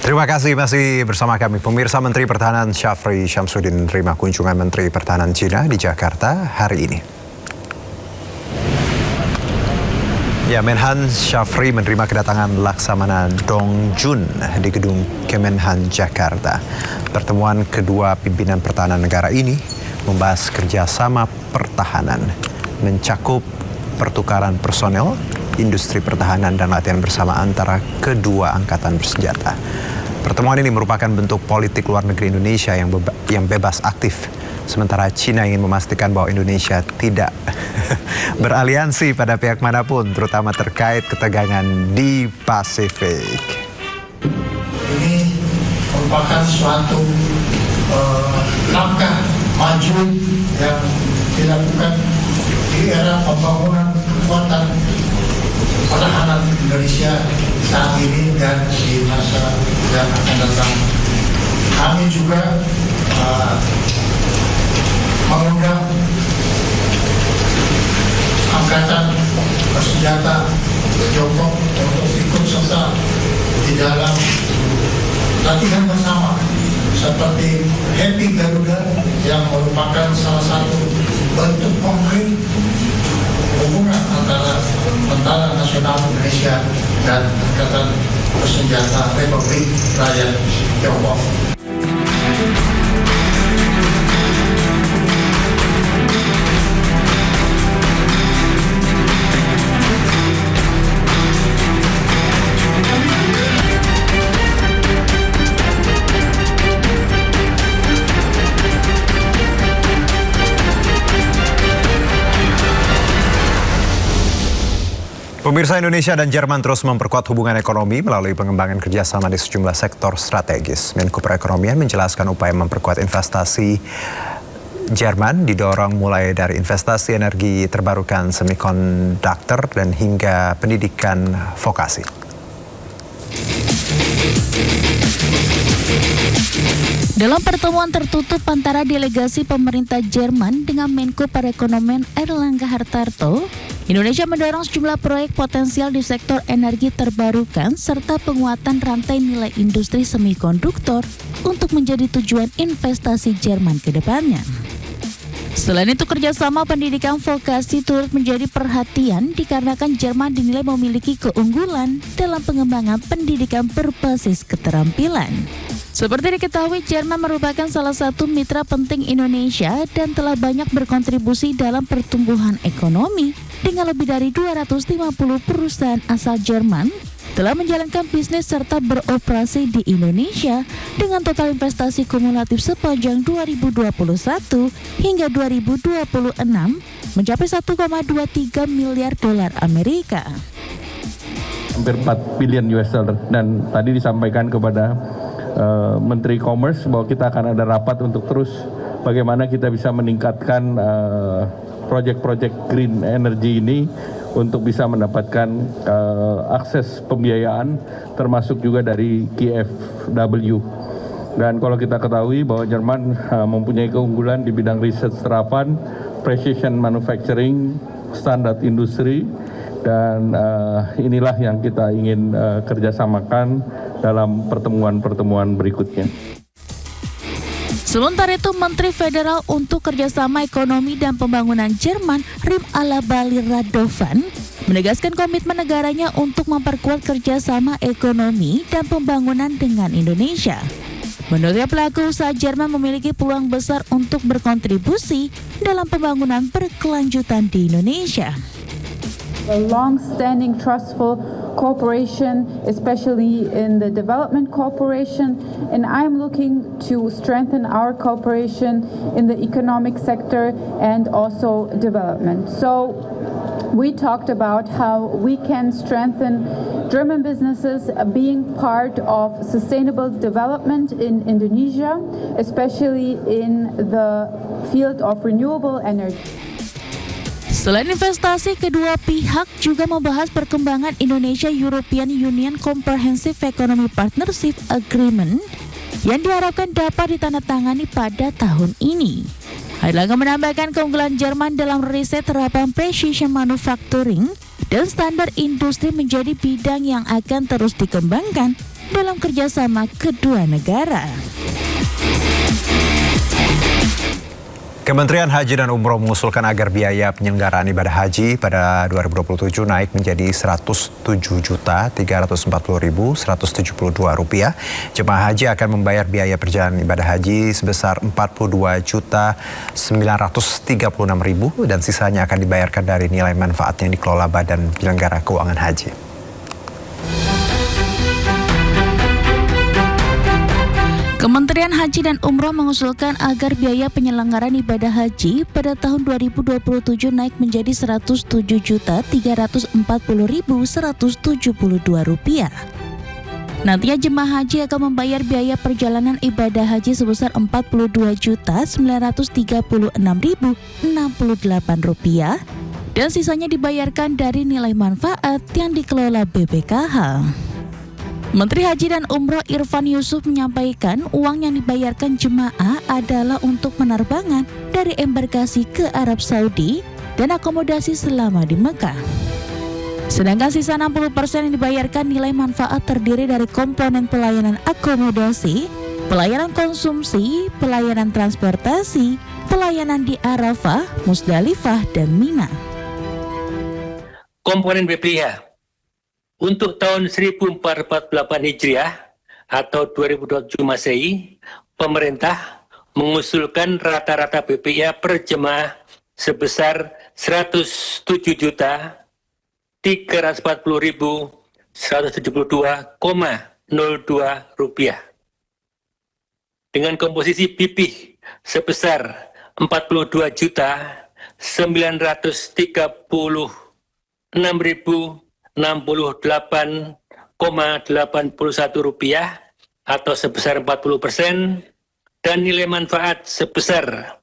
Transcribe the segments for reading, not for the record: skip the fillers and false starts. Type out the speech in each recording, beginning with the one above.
Terima kasih masih bersama kami. Pemirsa, Menteri Pertahanan Syafri Syamsuddin menerima kunjungan Menteri Pertahanan Cina di Jakarta hari ini. Ya, Menhan Syafri menerima kedatangan Laksamana Dong Jun di gedung Kemenhan Jakarta. Pertemuan kedua pimpinan pertahanan negara ini membahas kerjasama pertahanan, mencakup pertukaran personel, industri pertahanan dan latihan bersama antara kedua angkatan bersenjata. Pertemuan ini merupakan bentuk politik luar negeri Indonesia yang bebas aktif, sementara Cina ingin memastikan bahwa Indonesia tidak beraliansi pada pihak manapun, terutama terkait ketegangan di Pasifik. Ini merupakan suatu langkah maju yang dilakukan di era pembangunan kekuatan pertahanan Indonesia saat ini dan di masa yang akan datang. Kami juga mengundang angkatan bersenjata Tiongkok untuk ikut serta di dalam latihan bersama seperti Happy Garuda yang merupakan salah satu bentuk konkret hubungan antara Tentara Nasional Indonesia dan Angkatan Bersenjata Republik Rakyat Tiongkok. Pemirsa, Indonesia dan Jerman terus memperkuat hubungan ekonomi melalui pengembangan kerjasama di sejumlah sektor strategis. Menko Perekonomian menjelaskan upaya memperkuat investasi Jerman didorong mulai dari investasi energi terbarukan semikonduktor dan hingga pendidikan vokasi. Dalam pertemuan tertutup antara delegasi pemerintah Jerman dengan Menko Perekonomian Airlangga Hartarto, Indonesia mendorong sejumlah proyek potensial di sektor energi terbarukan serta penguatan rantai nilai industri semikonduktor untuk menjadi tujuan investasi Jerman ke depannya. Selain itu, kerjasama pendidikan vokasi turut menjadi perhatian dikarenakan Jerman dinilai memiliki keunggulan dalam pengembangan pendidikan berbasis keterampilan. Seperti diketahui, Jerman merupakan salah satu mitra penting Indonesia dan telah banyak berkontribusi dalam pertumbuhan ekonomi dengan lebih dari 250 perusahaan asal Jerman telah menjalankan bisnis serta beroperasi di Indonesia dengan total investasi kumulatif sepanjang 2021 hingga 2026 mencapai 1,23 miliar dolar Amerika. Hampir 4 billion US dollar, dan tadi disampaikan kepada Menteri Commerce bahwa kita akan ada rapat untuk terus bagaimana kita bisa meningkatkan proyek-proyek green energy ini untuk bisa mendapatkan akses pembiayaan termasuk juga dari KfW. Dan kalau kita ketahui bahwa Jerman mempunyai keunggulan di bidang riset serapan, precision manufacturing, standar industri, dan inilah yang kita ingin kerjasamakan dalam pertemuan-pertemuan berikutnya. Sementara itu, Menteri Federal untuk Kerjasama Ekonomi dan Pembangunan Jerman, Rim Alabali Radovan, menegaskan komitmen negaranya untuk memperkuat kerjasama ekonomi dan pembangunan dengan Indonesia. Menurutnya, pelaku usaha Jerman memiliki peluang besar untuk berkontribusi dalam pembangunan berkelanjutan di Indonesia. A long-standing trustful cooperation, especially in the development cooperation, and I'm looking to strengthen our cooperation in the economic sector and also development. So we talked about how we can strengthen German businesses being part of sustainable development in Indonesia, especially in the field of renewable energy. Selain investasi, kedua pihak juga membahas perkembangan Indonesia-European Union Comprehensive Economic Partnership Agreement yang diharapkan dapat ditandatangani pada tahun ini. Airlangga menambahkan keunggulan Jerman dalam riset terapan precision manufacturing dan standar industri menjadi bidang yang akan terus dikembangkan dalam kerjasama kedua negara. Kementerian Haji dan Umroh mengusulkan agar biaya penyelenggaraan ibadah haji pada 2027 naik menjadi Rp107.340.172. Jemaah haji akan membayar biaya perjalanan ibadah haji sebesar Rp42.936.000 dan sisanya akan dibayarkan dari nilai manfaat yang dikelola Badan Penyelenggara Keuangan Haji. Kementerian Haji dan Umroh mengusulkan agar biaya penyelenggaraan ibadah haji pada tahun 2027 naik menjadi Rp107.340.172. Nantinya jemaah haji akan membayar biaya perjalanan ibadah haji sebesar Rp42.936.068 dan sisanya dibayarkan dari nilai manfaat yang dikelola BPKH. Menteri Haji dan Umroh Irfan Yusuf menyampaikan uang yang dibayarkan jemaah adalah untuk penerbangan dari embarkasi ke Arab Saudi dan akomodasi selama di Mekah. Sedangkan sisa 60% yang dibayarkan nilai manfaat terdiri dari komponen pelayanan akomodasi, pelayanan konsumsi, pelayanan transportasi, pelayanan di Arafah, Musdalifah, dan Mina. Komponen BPIH untuk tahun 1448 Hijriah atau 2027 Masehi, pemerintah mengusulkan rata-rata BPIH per jemaah sebesar Rp107.172,02 dengan komposisi BPIH sebesar Rp42.936.068,81 atau sebesar 40% dan nilai manfaat sebesar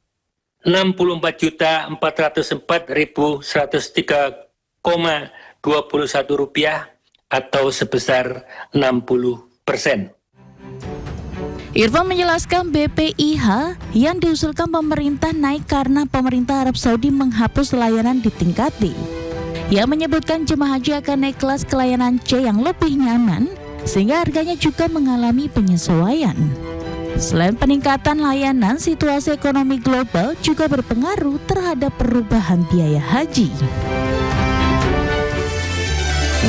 Rp64.103,21 atau sebesar 60%. Irfan menjelaskan BPIH yang diusulkan pemerintah naik karena pemerintah Arab Saudi menghapus layanan di tingkat D. Ia menyebutkan jemaah haji akan naik kelas kelayanan C yang lebih nyaman, sehingga harganya juga mengalami penyesuaian. Selain peningkatan layanan, situasi ekonomi global juga berpengaruh terhadap perubahan biaya haji.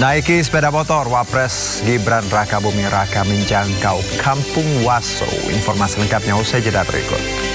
Naiki sepeda motor, Wapres Gibran Raka Buming Raka menjangkau Kampung Waso. Informasi lengkapnya usai jeda berikut.